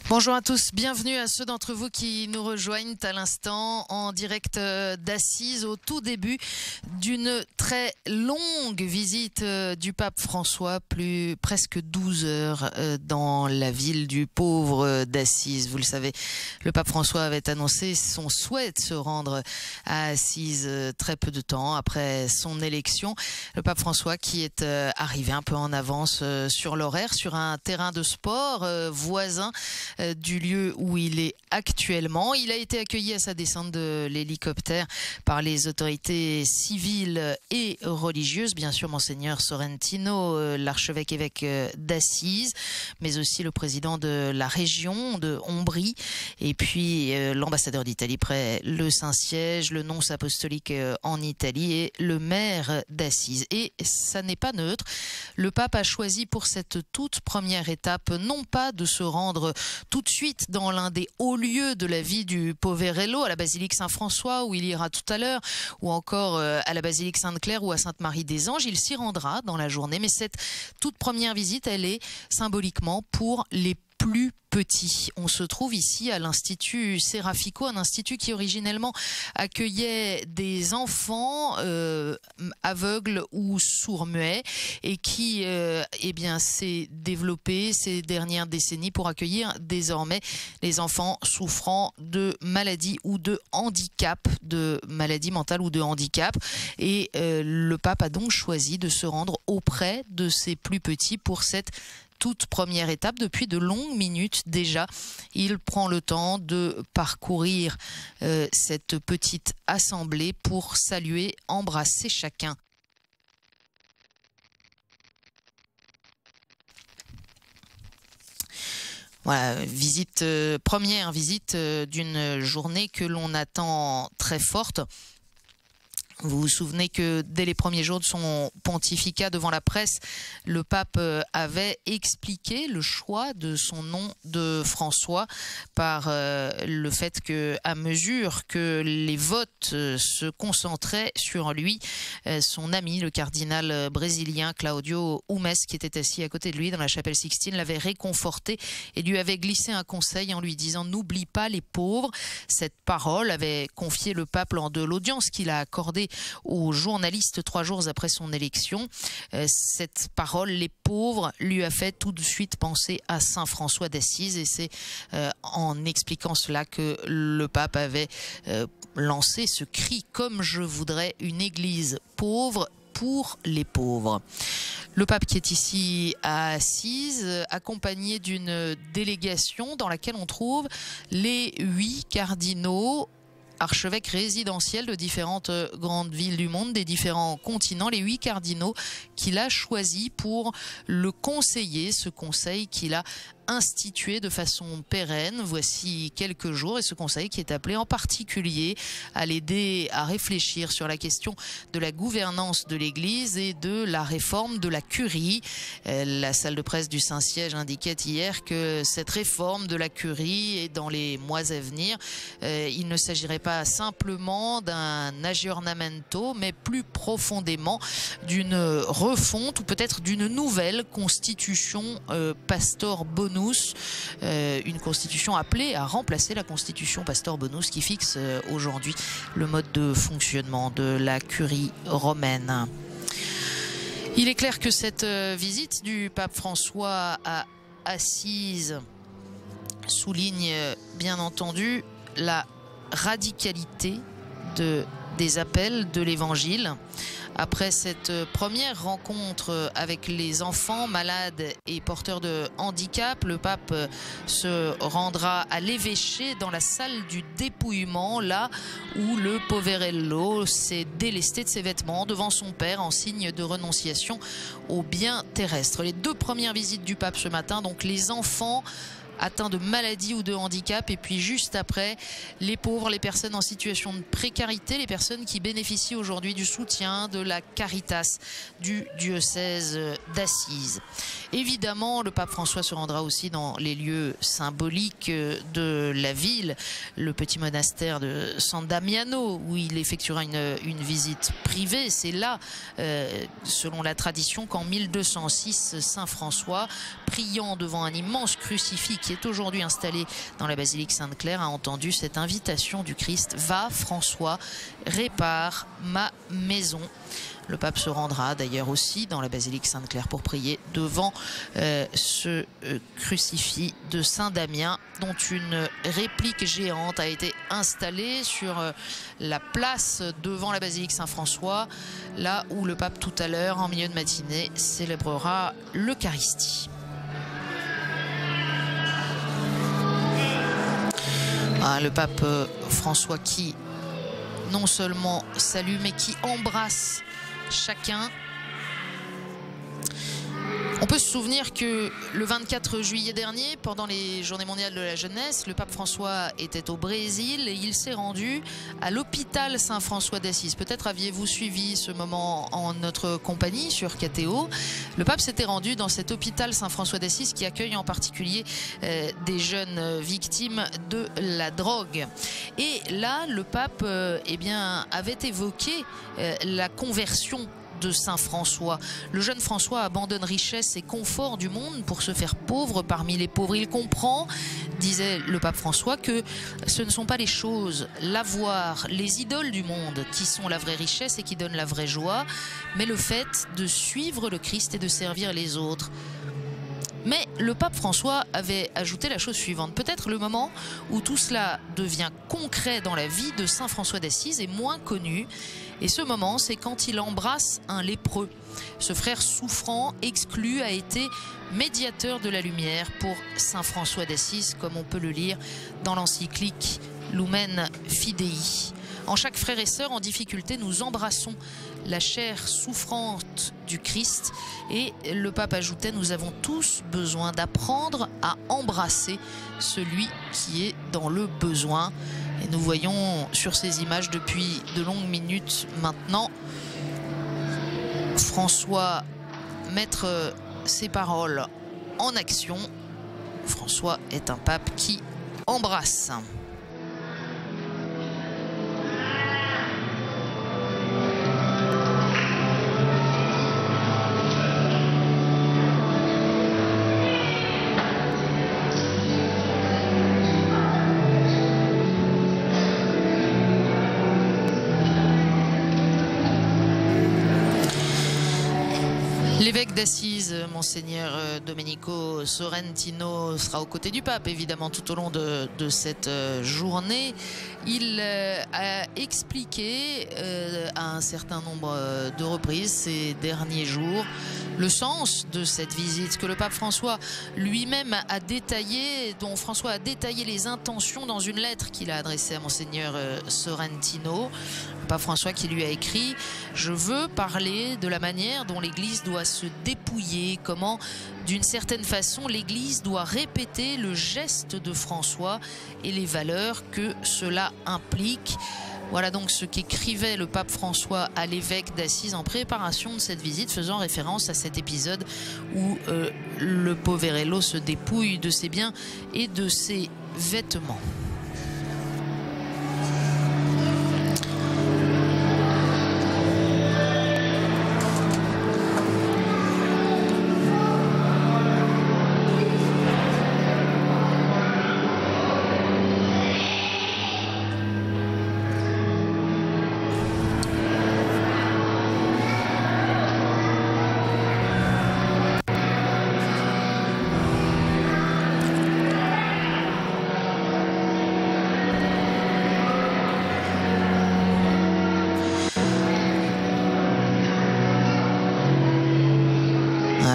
Bonjour à tous, bienvenue à ceux d'entre vous qui nous rejoignent à l'instant en direct d'Assise au tout début d'une très longue visite du pape François, presque 12 heures dans la ville du pauvre d'Assise. Vous le savez, le pape François avait annoncé son souhait de se rendre à Assise très peu de temps après son élection. Le pape François qui est arrivé un peu en avance sur l'horaire, sur un terrain de sport voisin du lieu où il est actuellement. Il a été accueilli à sa descente de l'hélicoptère par les autorités civiles et religieuses, bien sûr Monseigneur Sorrentino, l'archevêque-évêque d'Assise, mais aussi le président de la région de Ombrie, et puis l'ambassadeur d'Italie près le Saint-Siège, le nonce apostolique en Italie et le maire d'Assise. Et ça n'est pas neutre. Le pape a choisi pour cette toute première étape non pas de se rendre tout de suite dans l'un des hauts lieux de la vie du Poverello, à la basilique Saint-François où il ira tout à l'heure, ou encore à la basilique Sainte-Claire ou à Sainte-Marie-des-Anges. Il s'y rendra dans la journée, mais cette toute première visite, elle est symboliquement pour les plus petits. On se trouve ici à l'Institut Serafico, un institut qui originellement accueillait des enfants aveugles ou sourds-muets et qui s'est développé ces dernières décennies pour accueillir désormais les enfants souffrant de maladies ou de handicap, de maladies mentales ou de handicap. Et le pape a donc choisi de se rendre auprès de ces plus petits pour cette toute première étape. Depuis de longues minutes déjà, il prend le temps de parcourir cette petite assemblée pour saluer, embrasser chacun. Voilà, première visite d'une journée que l'on attend très forte. Vous vous souvenez que dès les premiers jours de son pontificat devant la presse, le pape avait expliqué le choix de son nom de François par le fait que, à mesure que les votes se concentraient sur lui, son ami, le cardinal brésilien Claudio Humes, qui était assis à côté de lui dans la chapelle Sixtine, l'avait réconforté et lui avait glissé un conseil en lui disant « N'oublie pas les pauvres ». Cette parole avait confié le pape lors de l'audience qu'il a accordée aux journalistes 3 jours après son élection. Cette parole, les pauvres, lui a fait tout de suite penser à Saint François d'Assise, et c'est en expliquant cela que le pape avait lancé ce cri « Comme je voudrais une église pauvre pour les pauvres ». Le pape qui est ici à Assise, accompagné d'une délégation dans laquelle on trouve les 8 cardinaux archevêques résidentiels de différentes grandes villes du monde, des différents continents, les 8 cardinaux qu'il a choisis pour le conseiller, ce conseil qu'il a institué de façon pérenne voici quelques jours, et ce conseil qui est appelé en particulier à l'aider à réfléchir sur la question de la gouvernance de l'Église et de la réforme de la curie. La salle de presse du Saint-Siège indiquait hier que cette réforme de la curie est dans les mois à venir. Il ne s'agirait pas simplement d'un aggiornamento, mais plus profondément d'une refonte ou peut-être d'une nouvelle constitution Pastor Bonus, une constitution appelée à remplacer la constitution Pastor Bonus qui fixe aujourd'hui le mode de fonctionnement de la curie romaine. Il est clair que cette visite du pape François à Assise souligne bien entendu la radicalité des appels de l'Évangile. Après cette première rencontre avec les enfants malades et porteurs de handicap, le pape se rendra à l'évêché dans la salle du dépouillement, là où le Poverello s'est délesté de ses vêtements devant son père en signe de renonciation aux biens terrestres. Les 2 premières visites du pape ce matin, donc les enfants atteints de maladie ou de handicap, et puis juste après, les pauvres, les personnes en situation de précarité, les personnes qui bénéficient aujourd'hui du soutien de la Caritas du diocèse d'Assise. Évidemment, le pape François se rendra aussi dans les lieux symboliques de la ville, le petit monastère de San Damiano, où il effectuera une visite privée. C'est là, selon la tradition, qu'en 1206, Saint François, priant devant un immense crucifix qui est aujourd'hui installé dans la basilique Sainte-Claire, a entendu cette invitation du Christ: va François, répare ma maison. Le pape se rendra d'ailleurs aussi dans la basilique Sainte-Claire pour prier devant ce crucifix de Saint-Damien, dont une réplique géante a été installée sur la place devant la basilique Saint-François, là où le pape tout à l'heure, en milieu de matinée, célébrera l'Eucharistie. Le pape François qui non seulement salue, mais qui embrasse chacun. On peut se souvenir que le 24 juillet dernier, pendant les Journées mondiales de la jeunesse, le pape François était au Brésil et il s'est rendu à l'hôpital Saint-François d'Assise. Peut-être aviez-vous suivi ce moment en notre compagnie sur KTO. Le pape s'était rendu dans cet hôpital Saint-François d'Assise qui accueille en particulier des jeunes victimes de la drogue. Et là, le pape avait évoqué la conversion de Saint François. Le jeune François abandonne richesse et confort du monde pour se faire pauvre parmi les pauvres. Il comprend, disait le pape François, que ce ne sont pas les choses, l'avoir, les idoles du monde qui sont la vraie richesse et qui donnent la vraie joie, mais le fait de suivre le Christ et de servir les autres. Mais le pape François avait ajouté la chose suivante: peut-être le moment où tout cela devient concret dans la vie de Saint François d'Assise est moins connu. Et ce moment, c'est quand il embrasse un lépreux. Ce frère souffrant, exclu, a été médiateur de la lumière pour Saint François d'Assise, comme on peut le lire dans l'encyclique Lumen Fidei. En chaque frère et sœur en difficulté, nous embrassons la chair souffrante du Christ. Et le pape ajoutait: nous avons tous besoin d'apprendre à embrasser celui qui est dans le besoin. Et nous voyons sur ces images depuis de longues minutes maintenant François mettre ses paroles en action. François est un pape qui embrasse. L'évêque d'Assise, Monseigneur Domenico Sorrentino, sera aux côtés du pape, évidemment, tout au long de cette journée. Il a expliqué à un certain nombre de reprises ces derniers jours le sens de cette visite que le pape François lui-même a détaillé, dont François a détaillé les intentions dans une lettre qu'il a adressée à Monseigneur Sorrentino. Le pape François qui lui a écrit: je veux parler de la manière dont l'Église doit se dépouiller, comment d'une certaine façon l'Église doit répéter le geste de François et les valeurs que cela implique. Voilà donc ce qu'écrivait le pape François à l'évêque d'Assise en préparation de cette visite, faisant référence à cet épisode où le poverello se dépouille de ses biens et de ses vêtements.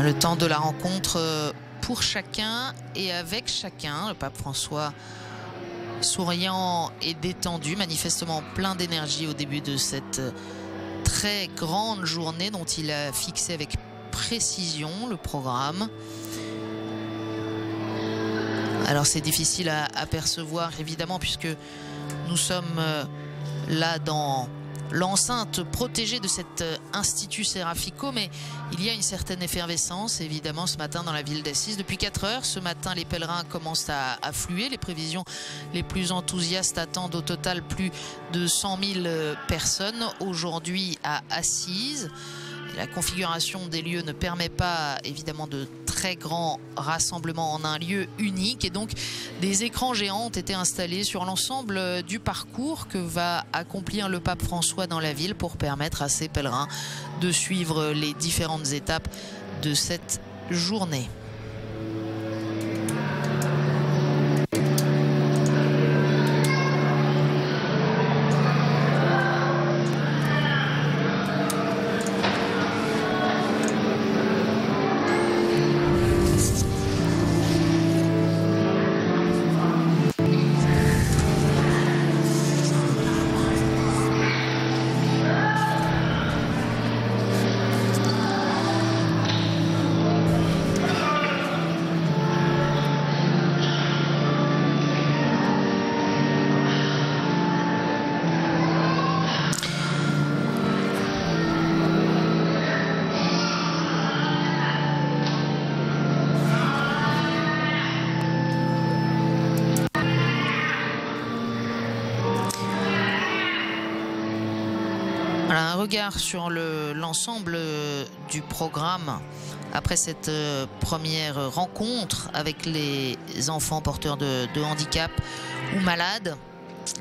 Le temps de la rencontre pour chacun et avec chacun. Le pape François souriant et détendu, manifestement plein d'énergie au début de cette très grande journée dont il a fixé avec précision le programme. Alors c'est difficile à percevoir évidemment puisque nous sommes là dans l'enceinte protégée de cet institut Serafico, mais il y a une certaine effervescence évidemment ce matin dans la ville d'Assise. Depuis 4 heures ce matin, les pèlerins commencent à affluer. Les prévisions les plus enthousiastes attendent au total plus de 100 000 personnes aujourd'hui à Assise. La configuration des lieux ne permet pas évidemment de très grand rassemblement en un lieu unique. Et donc, des écrans géants ont été installés sur l'ensemble du parcours que va accomplir le pape François dans la ville pour permettre à ses pèlerins de suivre les différentes étapes de cette journée. Voilà, un regard sur l'ensemble du programme après cette première rencontre avec les enfants porteurs de handicap ou malades,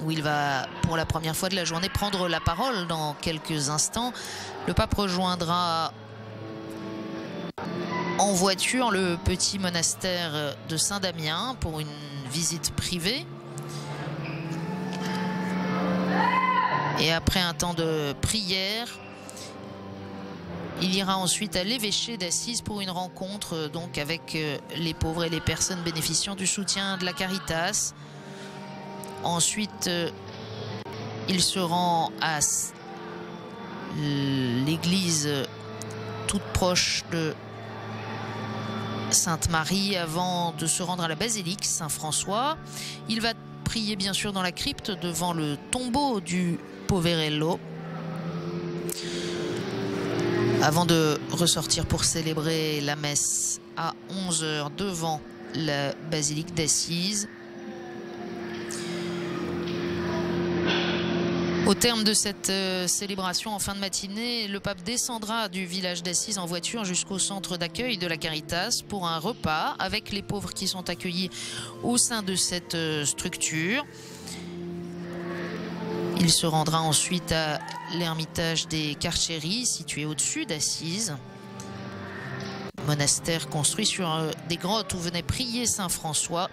où il va pour la première fois de la journée prendre la parole dans quelques instants. Le pape rejoindra en voiture le petit monastère de Saint-Damien pour une visite privée. Et après un temps de prière, il ira ensuite à l'évêché d'Assise pour une rencontre donc avec les pauvres et les personnes bénéficiant du soutien de la Caritas. Ensuite, il se rend à l'église toute proche de Sainte-Marie avant de se rendre à la basilique Saint-François. Il va prier bien sûr dans la crypte devant le tombeau du Poverello avant de ressortir pour célébrer la messe à 11 h devant la basilique d'Assise. Au terme de cette célébration en fin de matinée, le pape descendra du village d'Assise en voiture jusqu'au centre d'accueil de la Caritas pour un repas avec les pauvres qui sont accueillis au sein de cette structure. Il se rendra ensuite à l'ermitage des Carceri, situé au-dessus d'Assise. Monastère construit sur des grottes où venait prier Saint François.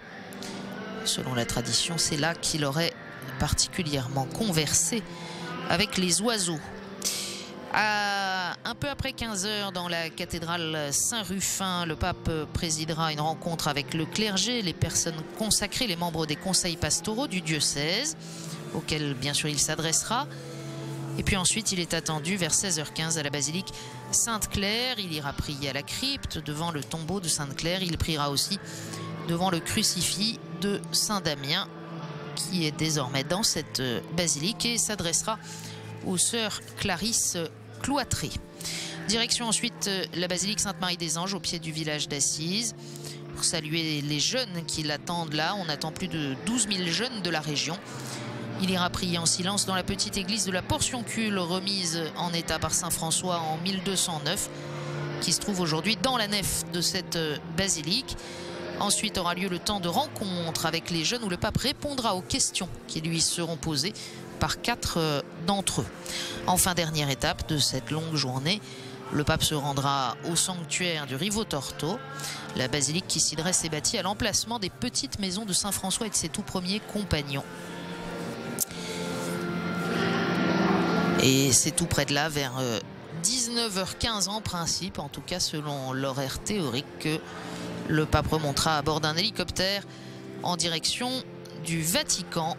Selon la tradition, c'est là qu'il aurait particulièrement conversé avec les oiseaux. Un peu après 15 h, dans la cathédrale Saint-Rufin, le pape présidera une rencontre avec le clergé, les personnes consacrées, les membres des conseils pastoraux du diocèse, auxquels bien sûr il s'adressera. Et puis ensuite il est attendu vers 16 h 15 à la basilique Sainte-Claire. Il ira prier à la crypte devant le tombeau de Sainte-Claire. Il priera aussi devant le crucifix de Saint-Damien qui est désormais dans cette basilique et s'adressera aux sœurs Clarisse cloîtrées. Direction ensuite la basilique Sainte-Marie-des-Anges au pied du village d'Assise pour saluer les jeunes qui l'attendent là. On attend plus de 12 000 jeunes de la région. Il ira prier en silence dans la petite église de la Portioncule remise en état par Saint François en 1209 qui se trouve aujourd'hui dans la nef de cette basilique. Ensuite aura lieu le temps de rencontre avec les jeunes où le pape répondra aux questions qui lui seront posées par 4 d'entre eux. Enfin, dernière étape de cette longue journée, le pape se rendra au sanctuaire du Rivo Torto, la basilique qui s'y dresse est bâtie à l'emplacement des petites maisons de Saint François et de ses tout premiers compagnons. Et c'est tout près de là, vers 19 h 15 en principe, en tout cas selon l'horaire théorique, que le pape remontera à bord d'un hélicoptère en direction du Vatican.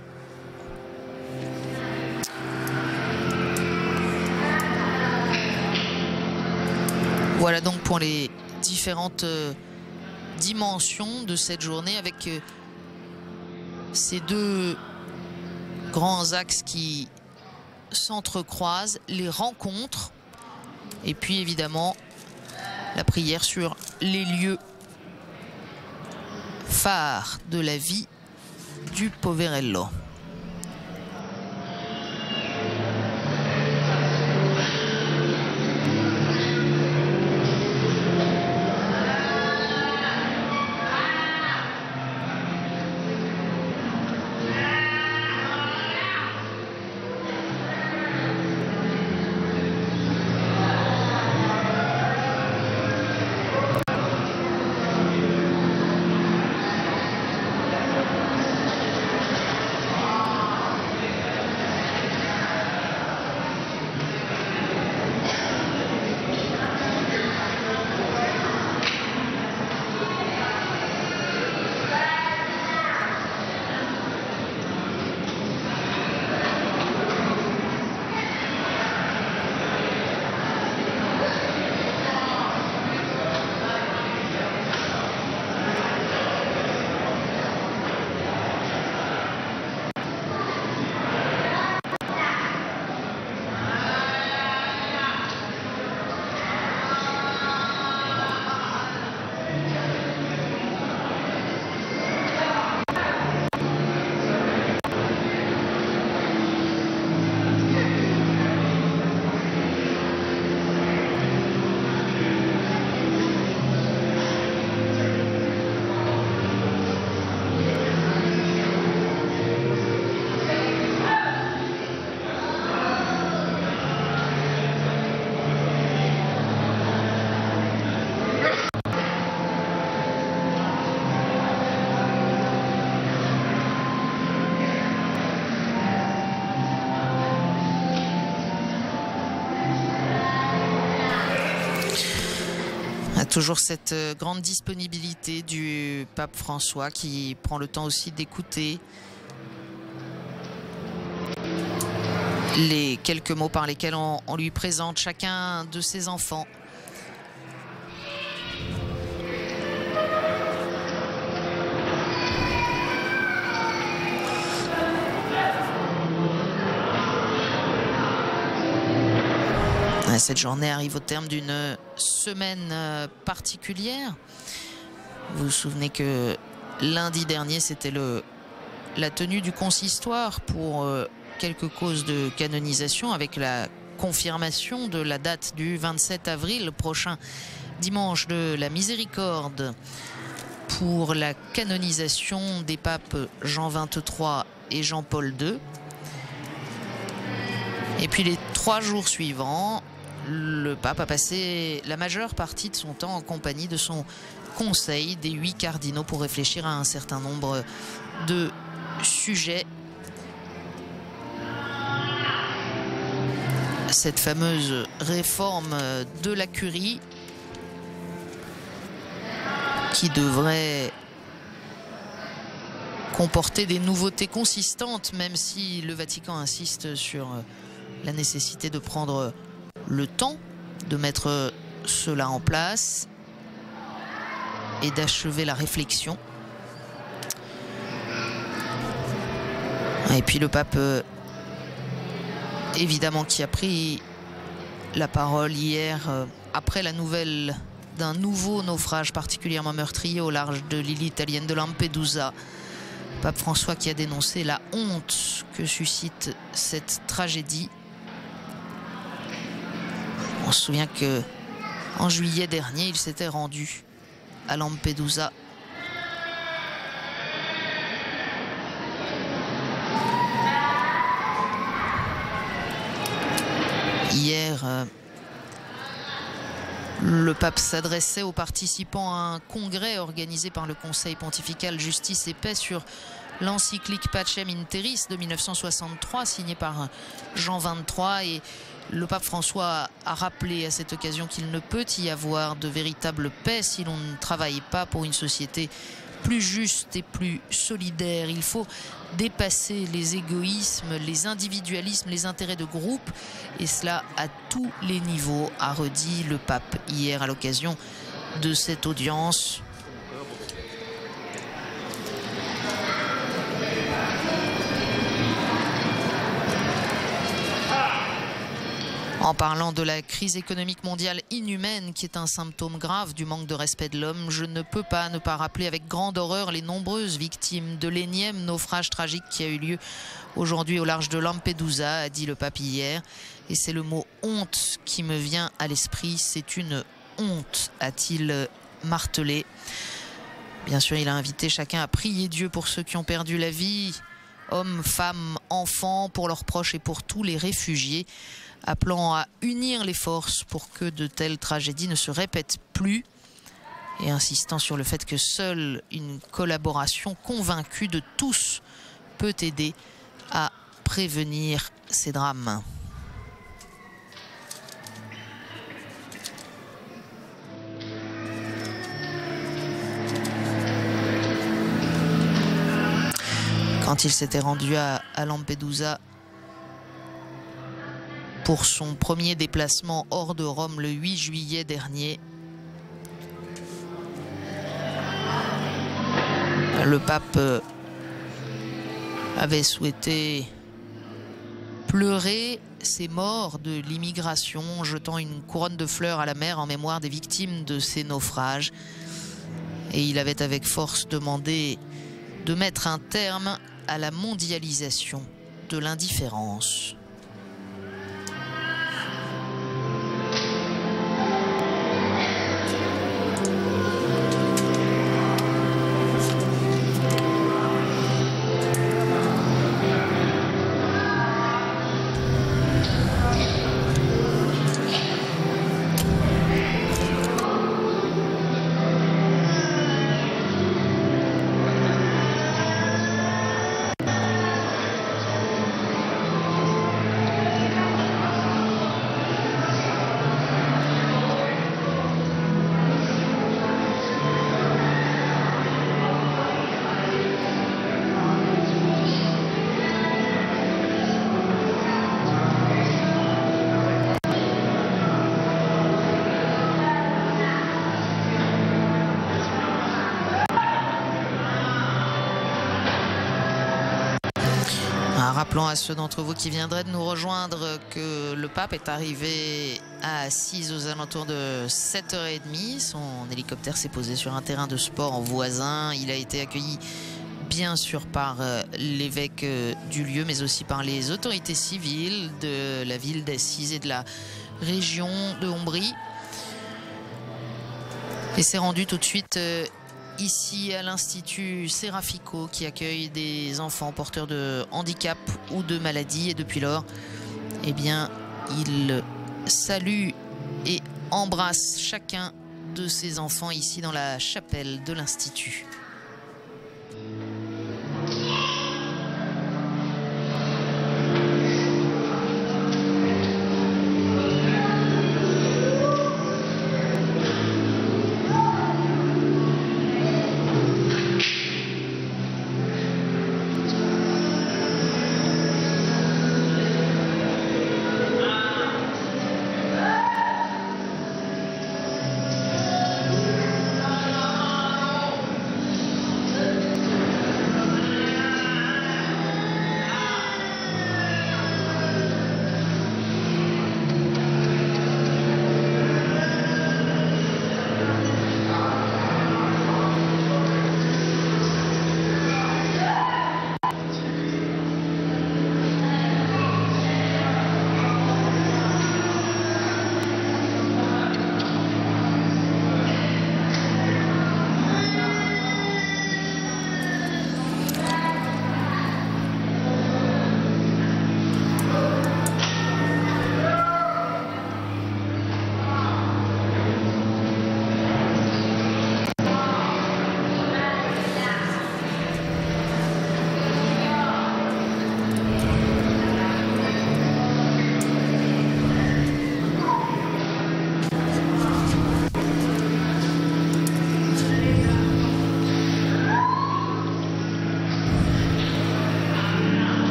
Voilà donc pour les différentes dimensions de cette journée avec ces deux grands axes qui s'entrecroisent, les rencontres et puis évidemment la prière sur les lieux phares de la vie du Poverello. Toujours cette grande disponibilité du pape François qui prend le temps aussi d'écouter les quelques mots par lesquels on lui présente chacun de ses enfants. Cette journée arrive au terme d'une semaine particulière. Vous vous souvenez que lundi dernier, c'était la tenue du consistoire pour quelques causes de canonisation, avec la confirmation de la date du 27 avril prochain, dimanche de la Miséricorde, pour la canonisation des papes Jean XXIII et Jean-Paul II. Et puis les 3 jours suivants, le pape a passé la majeure partie de son temps en compagnie de son conseil des 8 cardinaux pour réfléchir à un certain nombre de sujets. Cette fameuse réforme de la curie qui devrait comporter des nouveautés consistantes, même si le Vatican insiste sur la nécessité de prendre le temps de mettre cela en place et d'achever la réflexion. Et puis le pape, évidemment, qui a pris la parole hier après la nouvelle d'un nouveau naufrage particulièrement meurtrier au large de l'île italienne de Lampedusa. Pape François qui a dénoncé la honte que suscite cette tragédie. On se souvient que en juillet dernier, il s'était rendu à Lampedusa. Hier, le pape s'adressait aux participants à un congrès organisé par le Conseil pontifical Justice et Paix sur l'encyclique Pacem in Terris de 1963, signée par Jean XXIII, et le pape François a rappelé à cette occasion qu'il ne peut y avoir de véritable paix si l'on ne travaille pas pour une société plus juste et plus solidaire. Il faut dépasser les égoïsmes, les individualismes, les intérêts de groupe, et cela à tous les niveaux, a redit le pape hier à l'occasion de cette audience. En parlant de la crise économique mondiale inhumaine qui est un symptôme grave du manque de respect de l'homme, je ne peux pas ne pas rappeler avec grande horreur les nombreuses victimes de l'énième naufrage tragique qui a eu lieu aujourd'hui au large de Lampedusa, a dit le pape hier. Et c'est le mot honte qui me vient à l'esprit. C'est une honte, a-t-il martelé. Bien sûr, il a invité chacun à prier Dieu pour ceux qui ont perdu la vie, hommes, femmes, enfants, pour leurs proches et pour tous les réfugiés, appelant à unir les forces pour que de telles tragédies ne se répètent plus, et insistant sur le fait que seule une collaboration convaincue de tous peut aider à prévenir ces drames. Quand il s'était rendu à Lampedusa pour son premier déplacement hors de Rome le 8 juillet dernier, le pape avait souhaité pleurer ces morts de l'immigration, jetant une couronne de fleurs à la mer en mémoire des victimes de ces naufrages. Et il avait avec force demandé de mettre un terme à la mondialisation de l'indifférence. Rappelons à ceux d'entre vous qui viendraient de nous rejoindre que le pape est arrivé à Assise aux alentours de 7h30. Son hélicoptère s'est posé sur un terrain de sport voisin. Il a été accueilli bien sûr par l'évêque du lieu, mais aussi par les autorités civiles de la ville d'Assise et de la région de Ombrie. Et s'est rendu tout de suite ici à l'Institut Serafico qui accueille des enfants porteurs de handicap ou de maladies. Et depuis lors, eh bien, il salue et embrasse chacun de ces enfants ici dans la chapelle de l'Institut.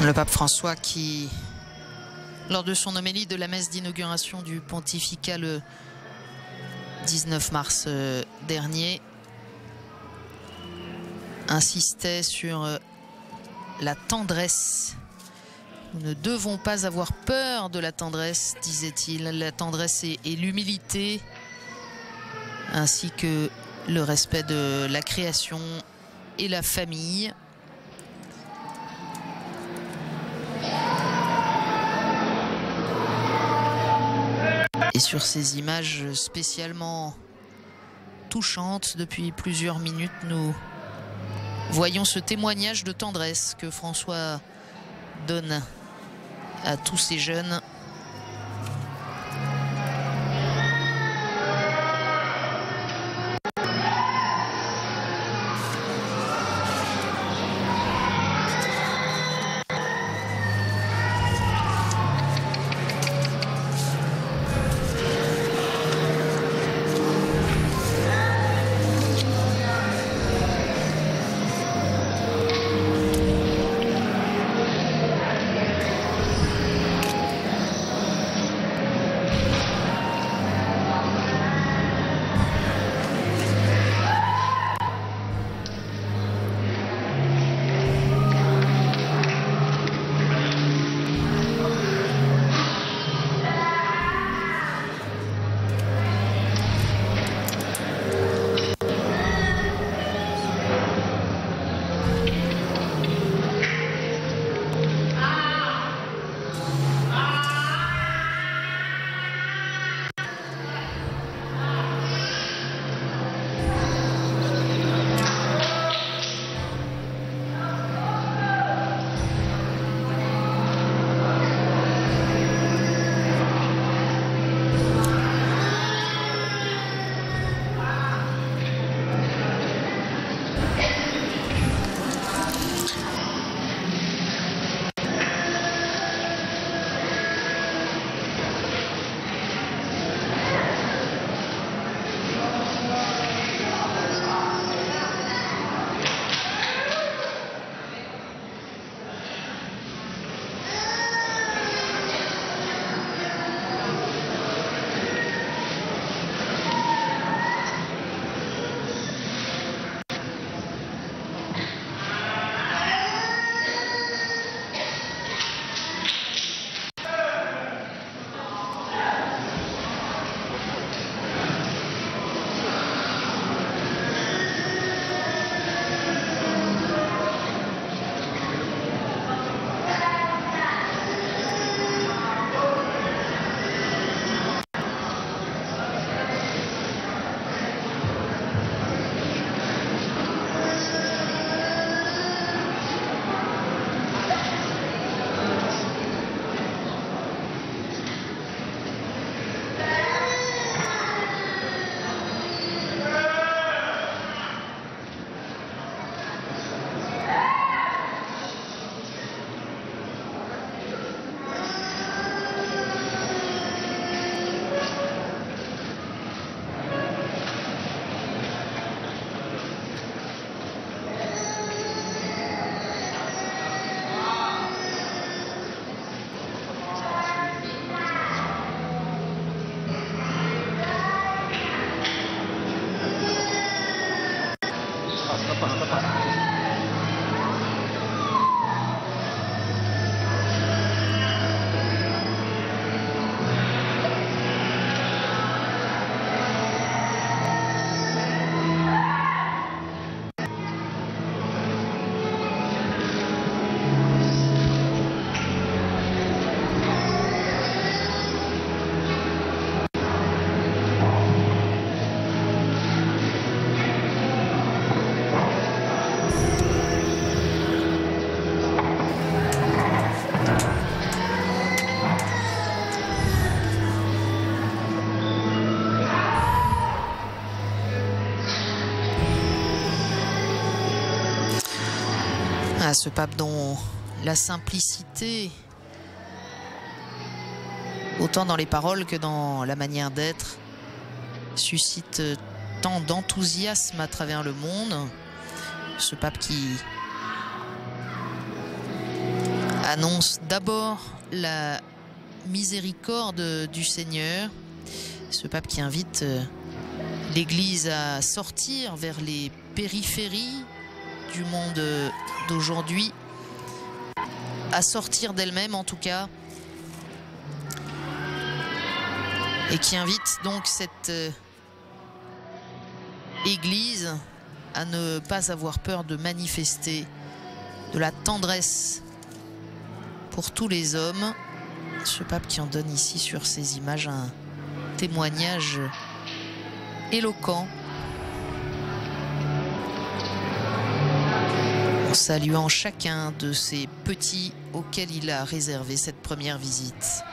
Le pape François qui, lors de son homélie de la messe d'inauguration du pontificat le 19 mars dernier, insistait sur la tendresse. Nous ne devons pas avoir peur de la tendresse, disait-il. La tendresse et l'humilité, ainsi que le respect de la création et la famille. Et sur ces images spécialement touchantes, depuis plusieurs minutes, nous voyons ce témoignage de tendresse que François donne à tous ces jeunes. ce pape dont la simplicité, autant dans les paroles que dans la manière d'être, suscite tant d'enthousiasme à travers le monde. Ce pape qui annonce d'abord la miséricorde du Seigneur. Ce pape qui invite l'Église à sortir vers les périphéries du monde d'aujourd'hui, à sortir d'elle-même en tout cas, et qui invite donc cette Église à ne pas avoir peur de manifester de la tendresse pour tous les hommes. Ce pape qui en donne ici sur ces images un témoignage éloquent, en saluant chacun de ces petits auxquels il a réservé cette première visite.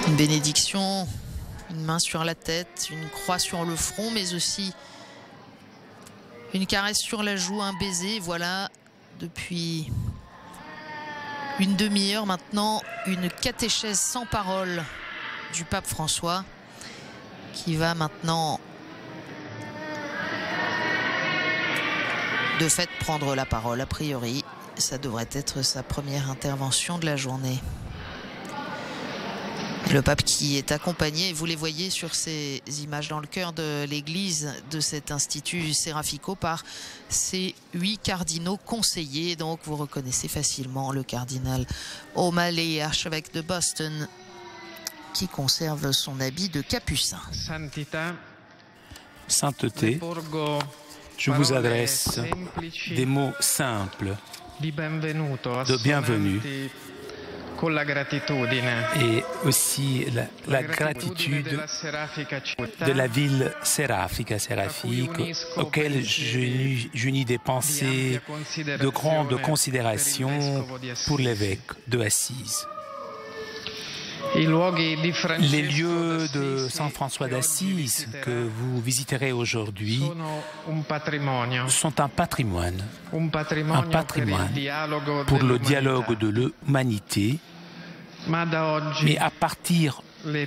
Une bénédiction, une main sur la tête, une croix sur le front, mais aussi une caresse sur la joue, un baiser. Voilà, depuis une demi-heure maintenant, une catéchèse sans parole du pape François, qui va maintenant de fait prendre la parole. A priori, ça devrait être sa première intervention de la journée. Le pape qui est accompagné, vous les voyez sur ces images dans le cœur de l'église de cet institut Serafico, par ces 8 cardinaux conseillers. Donc vous reconnaissez facilement le cardinal O'Malley, archevêque de Boston, qui conserve son habit de capucin. Sainteté, je vous adresse des mots simples de bienvenue et aussi la gratitude de la ville séraphique, auquel j'unis des pensées de grande considération pour l'évêque de Assise. Les lieux de Saint François d'Assise que vous visiterez aujourd'hui sont un patrimoine pour le dialogue de l'humanité. Mais à partir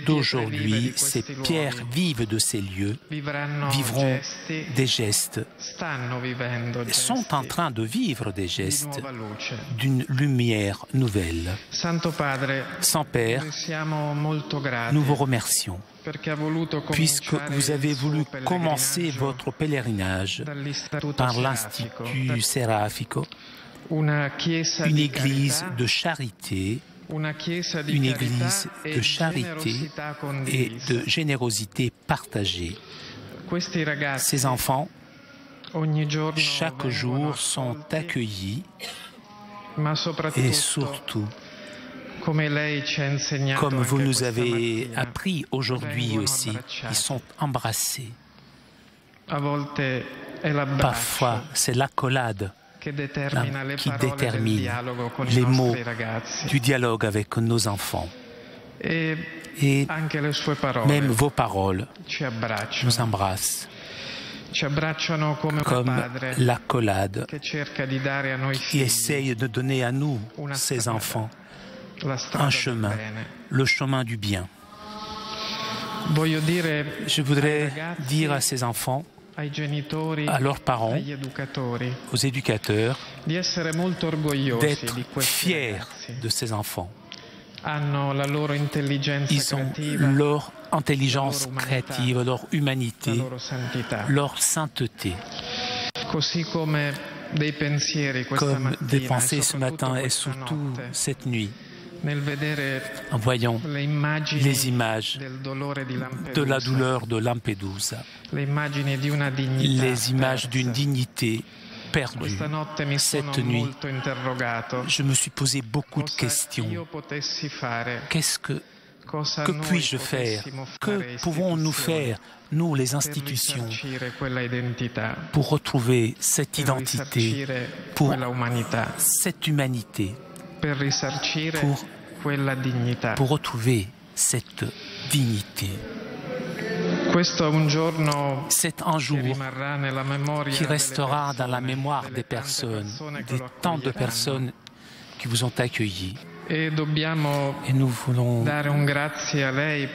d'aujourd'hui, ces pierres vives de ces lieux vivront des gestes, sont en train de vivre des gestes d'une lumière nouvelle. Saint-Père, nous vous remercions puisque vous avez voulu commencer votre pèlerinage par l'Institut Serafico, une église de charité, une église de charité et de générosité partagée. Ces enfants, chaque jour, sont accueillis et surtout, comme vous nous avez appris aujourd'hui aussi, ils sont embrassés. Parfois, c'est l'accolade qui détermine les mots du dialogue avec nos enfants. Et même vos paroles nous embrassent comme l'accolade qui essaye de donner à nous, ces enfants, un chemin, le chemin du bien. Je voudrais dire à ces enfants, à leurs parents, aux éducateurs, d'être fiers de ces enfants. Ils ont leur intelligence créative, leur humanité, leur sainteté. Comme des pensées ce matin et surtout cette nuit, en voyant les images de la douleur de Lampedusa, les images d'une dignité perdue. Cette nuit, je me suis posé beaucoup de questions. Que puis-je faire? Que pouvons-nous faire, nous, les institutions, pour retrouver cette identité, pour cette humanité, pour retrouver cette dignité? C'est un jour qui restera dans la mémoire des personnes, des tant de personnes qui vous ont accueillis. Et nous voulons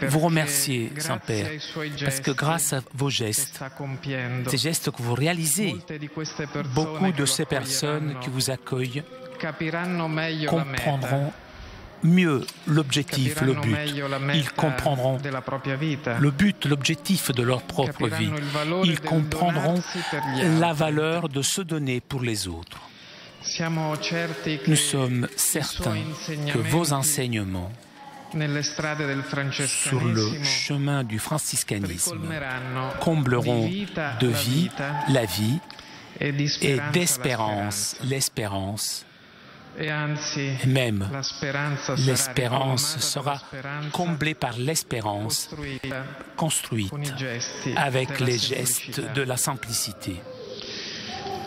vous remercier, Saint-Père, parce que grâce à vos gestes, ces gestes que vous réalisez, beaucoup de ces personnes qui vous accueillent comprendront mieux l'objectif, le but. Ils comprendront le but, l'objectif de leur propre vie. Ils comprendront la valeur de se donner pour les autres. Nous sommes certains que vos enseignements sur le chemin du franciscanisme combleront de vie la vie et d'espérance l'espérance. Et même l'espérance sera comblée par l'espérance construite avec les gestes de la simplicité.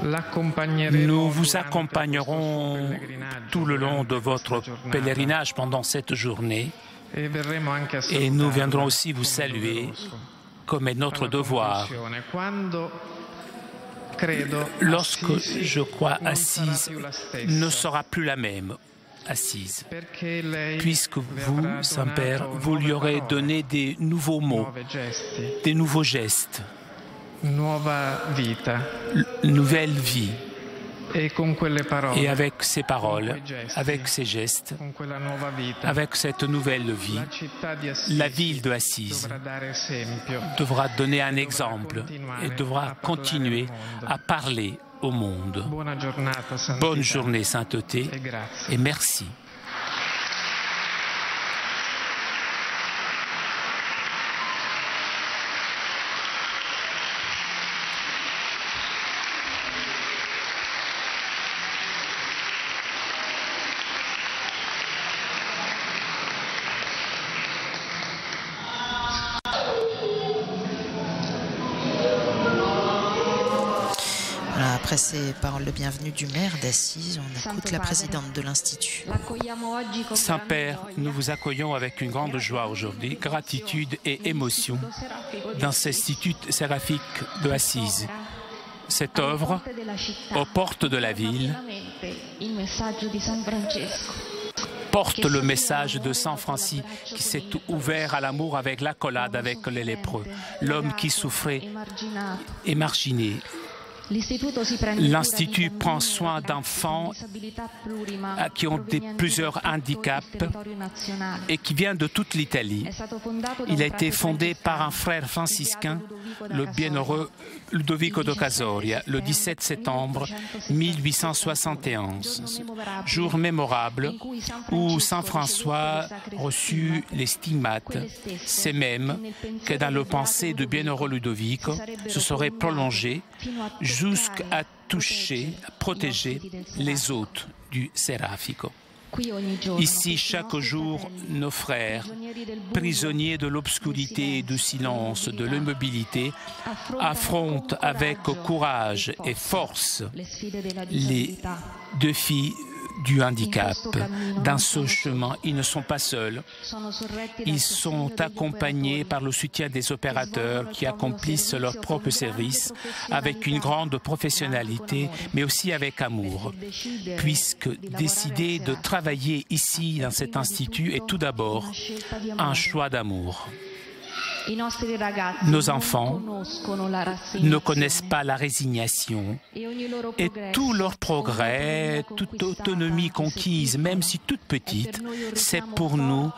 Nous vous accompagnerons tout le long de votre pèlerinage pendant cette journée et nous viendrons aussi vous saluer comme est notre devoir. Lorsque, je crois, Assise ne sera plus la même, Assise, puisque vous, Saint-Père, vous lui aurez donné des nouveaux mots, des nouveaux gestes, nouvelle vie. Et avec ces paroles, avec ces gestes, avec cette nouvelle vie, la ville de Assise devra donner un exemple et devra continuer à parler au monde. Bonne journée, sainteté, et merci. Après ces paroles de bienvenue du maire d'Assise, on écoute la présidente de l'Institut. Saint-Père, nous vous accueillons avec une grande joie aujourd'hui, gratitude et émotion dans cet institut séraphique de Assise. Cette œuvre, aux portes de la ville, porte le message de Saint Francis qui s'est ouvert à l'amour avec l'accolade avec les lépreux, l'homme qui souffrait et marginé. L'Institut prend soin d'enfants qui ont plusieurs handicaps et qui viennent de toute l'Italie. Il a été fondé par un frère franciscain, le bienheureux Ludovico de Casoria, le 17 septembre 1871, jour mémorable où Saint François reçut les stigmates, ces mêmes que dans le pensée de bienheureux Ludovico se seraient prolongés jusqu'à toucher, protéger les hôtes du Serafico. Ici, chaque jour, nos frères, prisonniers de l'obscurité et du silence, de l'immobilité, affrontent avec courage et force les défis du handicap. Dans ce chemin, ils ne sont pas seuls. Ils sont accompagnés par le soutien des opérateurs qui accomplissent leur propre service avec une grande professionnalité, mais aussi avec amour, puisque décider de travailler ici, dans cet institut, est tout d'abord un choix d'amour. Nos enfants ne connaissent pas la résignation et tout leur progrès, toute autonomie conquise, même si toute petite, c'est pour nous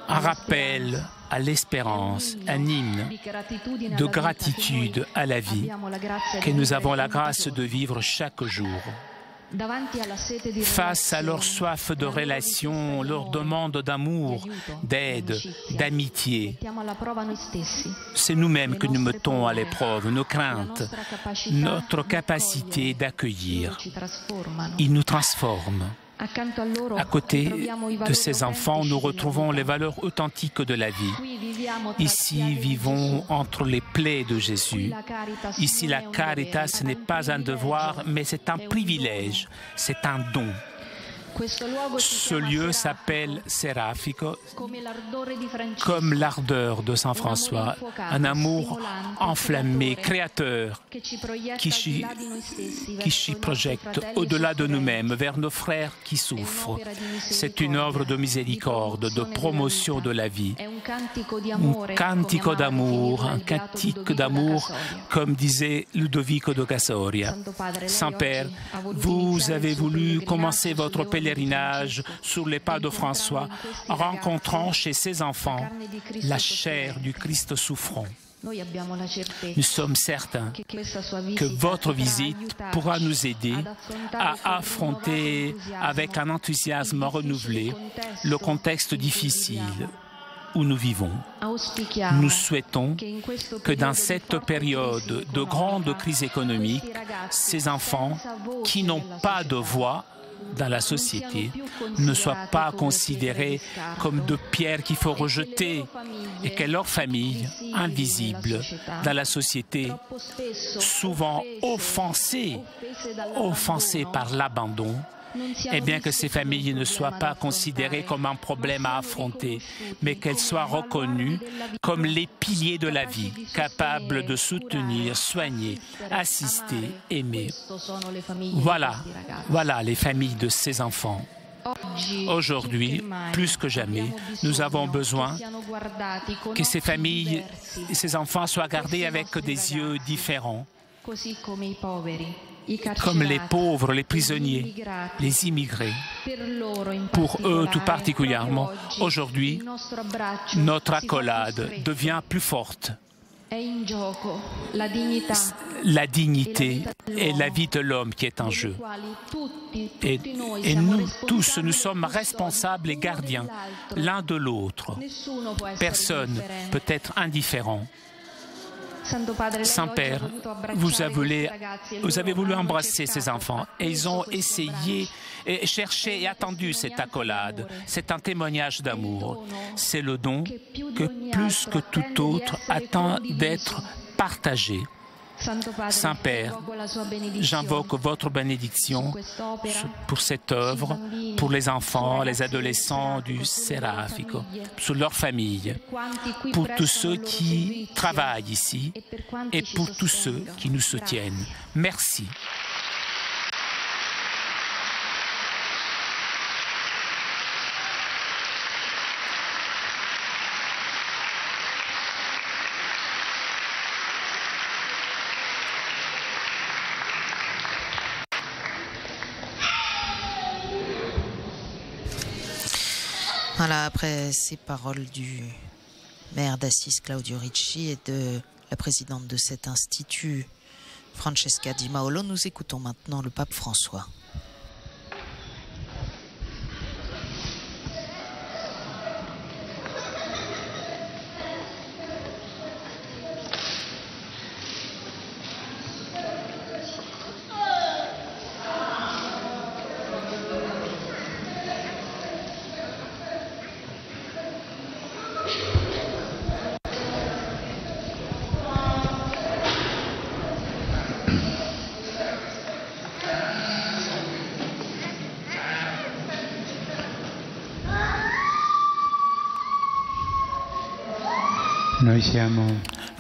un rappel à l'espérance, un hymne de gratitude à la vie que nous avons la grâce de vivre chaque jour. Face à leur soif de relation, leur demande d'amour, d'aide, d'amitié, c'est nous-mêmes que nous mettons à l'épreuve, nos craintes, notre capacité d'accueillir. Ils nous transforment. À côté de ces enfants, nous retrouvons les valeurs authentiques de la vie. Ici, vivons entre les plaies de Jésus. Ici, la caritas n'est pas un devoir, mais c'est un privilège, c'est un don. Ce lieu s'appelle Serafico, comme l'ardeur de Saint François, un amour enflammé, créateur, qui s'y projette au-delà de nous-mêmes, vers nos frères qui souffrent. C'est une œuvre de miséricorde, de promotion de la vie, un cantico d'amour, comme disait Ludovico de Casoria. Saint-Père, vous avez voulu commencer votre pèlerinage sur les pas de François, rencontrant chez ses enfants la chair du Christ souffrant. Nous sommes certains que votre visite pourra nous aider à affronter avec un enthousiasme renouvelé le contexte difficile où nous vivons. Nous souhaitons que dans cette période de grande crise économique, ces enfants qui n'ont pas de voix dans la société ne soient pas considérés comme de pierres qu'il faut rejeter et que leurs familles, invisibles dans la société, souvent offensées par l'abandon, et bien que ces familles ne soient pas considérées comme un problème à affronter, mais qu'elles soient reconnues comme les piliers de la vie, capables de soutenir, soigner, assister, aimer. Voilà les familles de ces enfants. Aujourd'hui, plus que jamais, nous avons besoin que ces familles et ces enfants soient gardés avec des yeux différents, comme les pauvres, les prisonniers, les immigrés. Pour eux tout particulièrement, aujourd'hui, notre accolade devient plus forte. La dignité et la vie de l'homme qui est en jeu. Et nous tous, nous sommes responsables et gardiens l'un de l'autre. Personne peut être indifférent. Saint-Père, vous avez voulu embrasser ces enfants et ils ont essayé, et cherché et attendu cette accolade. C'est un témoignage d'amour. C'est le don que plus que tout autre attend d'être partagé. Saint-Père, j'invoque votre bénédiction pour cette œuvre, pour les enfants, les adolescents du Serafico, sur leurs familles, pour tous ceux qui travaillent ici et pour tous ceux qui nous soutiennent. Merci. Voilà, après ces paroles du maire d'Assise, Claudio Ricci, et de la présidente de cet institut, Francesca Di Maolo, nous écoutons maintenant le pape François.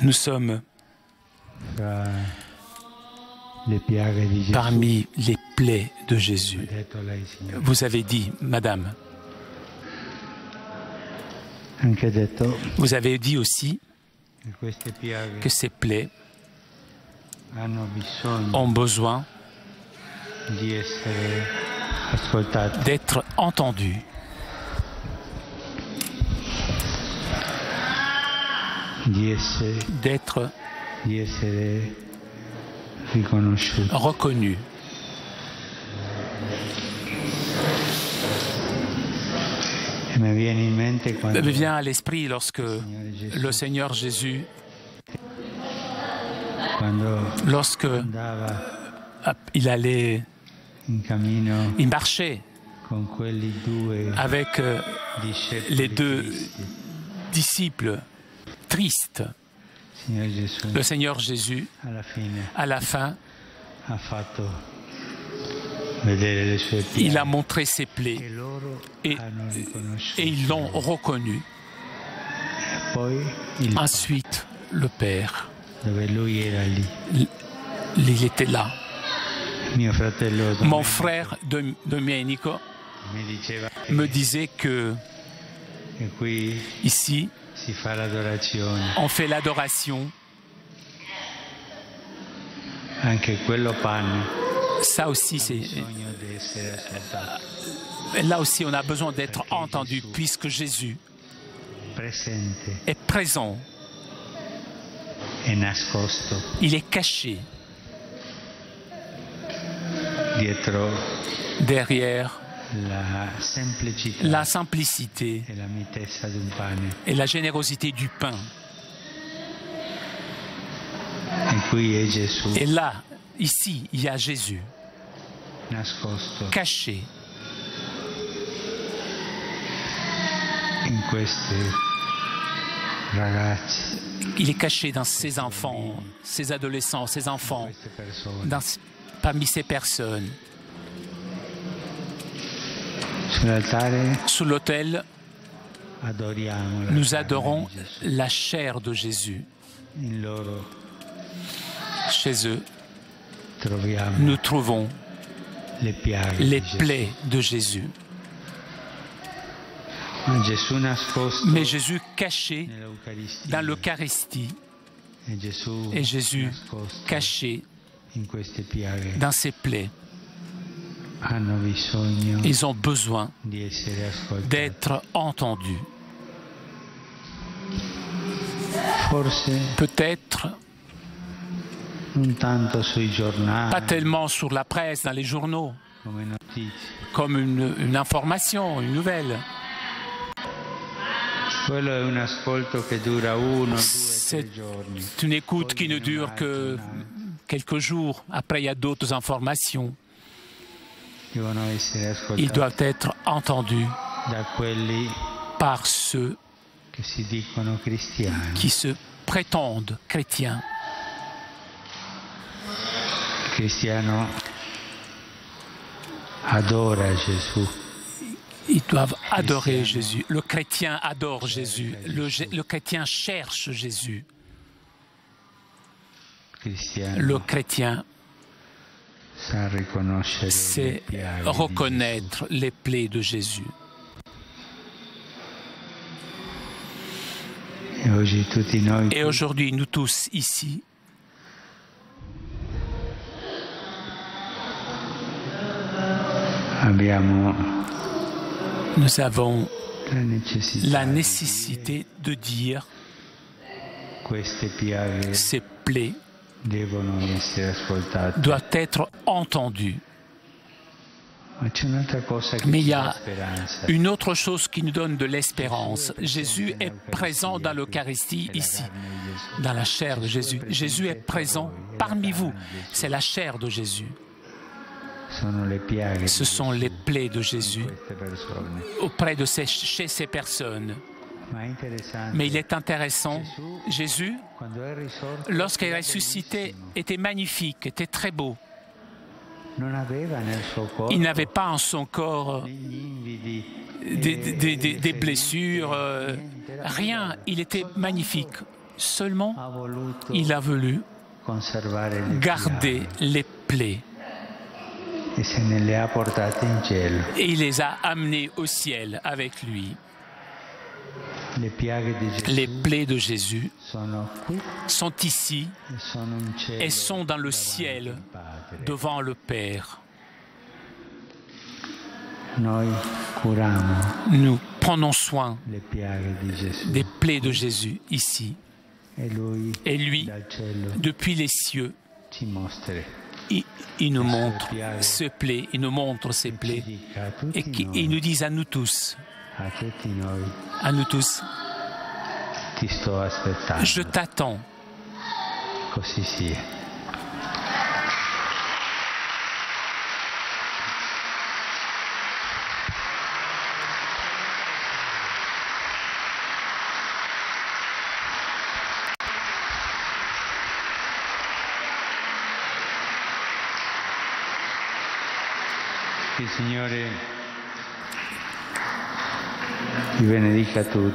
Nous sommes parmi les plaies de Jésus. Vous avez dit, Madame, vous avez dit aussi que ces plaies ont besoin d'être entendues. D'être reconnu. Me vient à l'esprit lorsque le Seigneur Jésus, lorsque il allait, il marchait avec les deux disciples triste. Le Seigneur Jésus, à la fin, il a montré ses plaies et ils l'ont reconnu. Ensuite, le Père, il était là. Mon frère Domenico me disait que ici, on fait l'adoration. Ça aussi, là aussi, on a besoin d'être entendu puisque Jésus est présent. Il est caché derrière la simplicité et la générosité du pain. Et là, ici, il y a Jésus, caché il est caché dans ces enfants, ces adolescents, ces enfants, parmi ces personnes. Sous l'autel, nous adorons la chair de Jésus. Chez eux, nous trouvons les plaies de Jésus. Mais Jésus caché dans l'Eucharistie et Jésus caché dans ses plaies. Ils ont besoin d'être entendus. Peut-être pas tellement sur la presse, dans les journaux, comme une information, une nouvelle. C'est une écoute qui ne dure que quelques jours. Après, il y a d'autres informations. Ils doivent être entendus par ceux qui se prétendent chrétiens. cristiano adora Gesù. Ils doivent adorer Jésus. Le chrétien adore Jésus. Le chrétien cherche Jésus. Le chrétien sait reconnaître les plaies de Jésus. Et aujourd'hui, nous tous ici, nous avons la nécessité de dire ces plaies doivent être entendues. Mais il y a une autre chose qui nous donne de l'espérance. Jésus est présent dans l'Eucharistie ici, dans la chair de Jésus. Jésus est présent parmi vous. C'est la chair de Jésus. Ce sont les plaies de Jésus chez ces personnes. Mais il est intéressant, Jésus, lorsqu'il est ressuscité, était magnifique, était très beau. Il n'avait pas en son corps des blessures, rien. Il était magnifique. Seulement, il a voulu garder les plaies. Et il les a amenés au ciel avec lui. Les plaies de Jésus sont ici et sont dans le ciel devant le Père. Nous prenons soin des plaies de Jésus ici. Et lui, depuis les cieux, il nous montre ses plaies, il nous montre ses plaies et il nous dit à nous tous, je t'attends.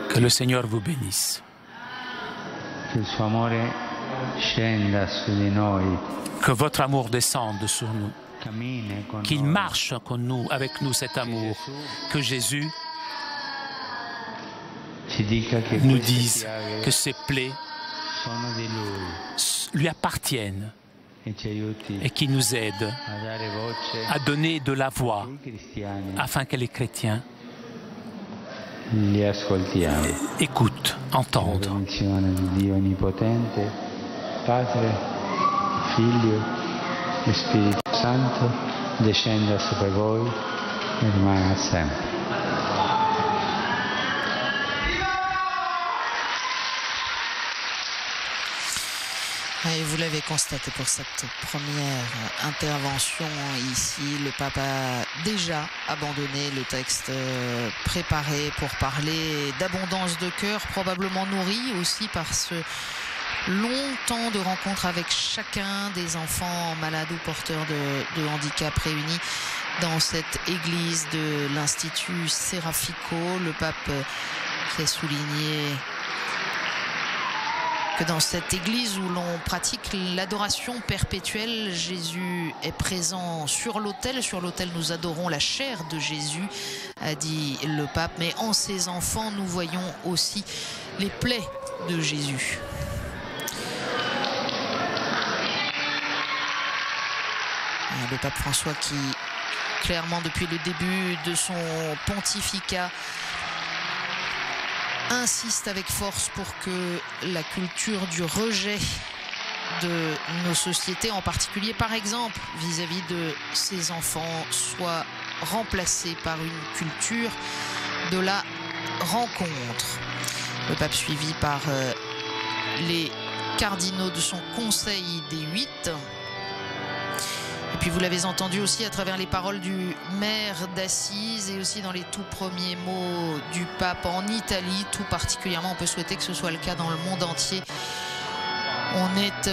Que le Seigneur vous bénisse. Que votre amour descende sur nous. Qu'il marche avec nous cet amour. Que Jésus nous dise que ces plaies lui appartiennent et qui nous aide à donner de la voix afin que les chrétiens écoutent, entendent. Padre, Figlio e Spirito Santo, descenda sobre voi e rimanga sempre. Et vous l'avez constaté pour cette première intervention ici, le pape a déjà abandonné le texte préparé pour parler d'abondance de cœur, probablement nourri aussi par ce long temps de rencontre avec chacun des enfants malades ou porteurs de handicap réunis dans cette église de l'Institut Serafico. Le pape qui a souligné que dans cette église où l'on pratique l'adoration perpétuelle, Jésus est présent sur l'autel. Sur l'autel, nous adorons la chair de Jésus, a dit le pape. Mais en ses enfants, nous voyons aussi les plaies de Jésus. Le pape François qui, clairement, depuis le début de son pontificat, insiste avec force pour que la culture du rejet de nos sociétés, en particulier par exemple vis-à-vis de ses enfants, soit remplacée par une culture de la rencontre. Le pape suivi par les cardinaux de son conseil des 8. Et puis vous l'avez entendu aussi à travers les paroles du maire d'Assise et aussi dans les tout premiers mots du pape en Italie. Tout particulièrement, on peut souhaiter que ce soit le cas dans le monde entier. On est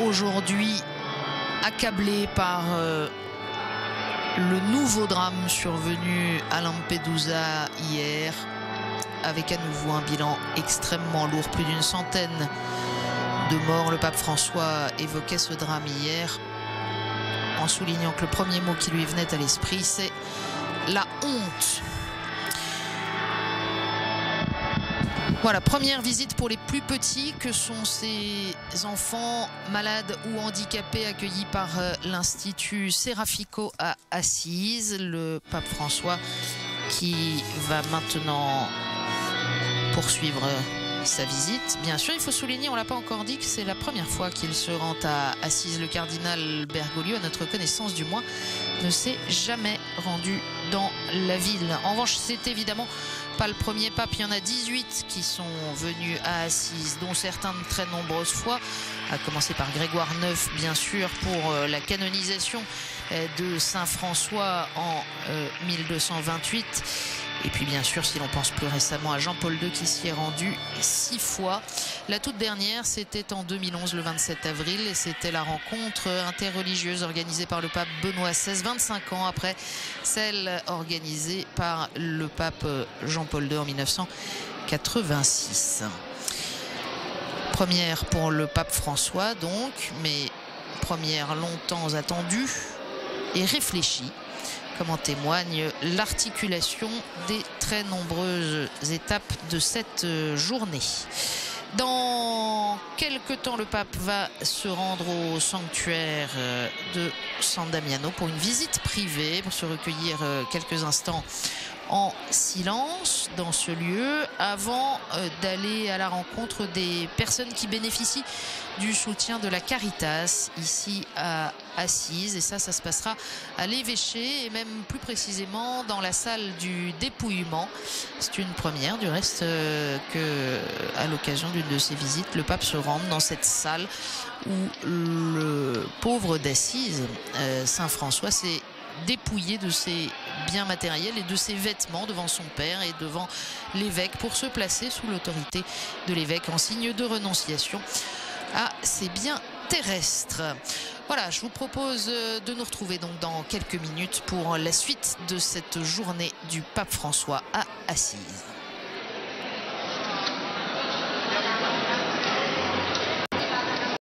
aujourd'hui accablé par le nouveau drame survenu à Lampedusa hier, avec à nouveau un bilan extrêmement lourd, plus d'une centaine de morts. Le pape François évoquait ce drame hier en soulignant que le premier mot qui lui venait à l'esprit, c'est la honte. Voilà, première visite pour les plus petits que sont ces enfants malades ou handicapés accueillis par l'Institut Serafico à Assise. Le pape François qui va maintenant poursuivre sa visite. Bien sûr, il faut souligner, on ne l'a pas encore dit, que c'est la première fois qu'il se rend à Assise. Le cardinal Bergoglio, à notre connaissance du moins, ne s'est jamais rendu dans la ville. En revanche, c'est évidemment pas le premier pape. Il y en a 18 qui sont venus à Assise, dont certains de très nombreuses fois, à commencer par Grégoire IX, bien sûr, pour la canonisation de Saint François en 1228. Et puis bien sûr, si l'on pense plus récemment à Jean-Paul II qui s'y est rendu 6 fois. La toute dernière, c'était en 2011, le 27 avril, et c'était la rencontre interreligieuse organisée par le pape Benoît XVI, 25 ans après celle organisée par le pape Jean-Paul II en 1986. Première pour le pape François donc, mais première longtemps attendue et réfléchie, comme en témoigne l'articulation des très nombreuses étapes de cette journée. Dans quelques temps, le pape va se rendre au sanctuaire de San Damiano pour une visite privée, pour se recueillir quelques instants en silence dans ce lieu avant d'aller à la rencontre des personnes qui bénéficient du soutien de la Caritas ici à Assise. Et ça se passera à l'évêché et même plus précisément dans la salle du dépouillement. C'est une première du reste que à l'occasion d'une de ses visites, le pape se rende dans cette salle où le pauvre d'Assise, Saint François, s'est dépouillé de ses biens matériels et de ses vêtements devant son père et devant l'évêque pour se placer sous l'autorité de l'évêque en signe de renonciation à ses biens terrestres. Voilà, je vous propose de nous retrouver donc dans quelques minutes pour la suite de cette journée du pape François à Assise.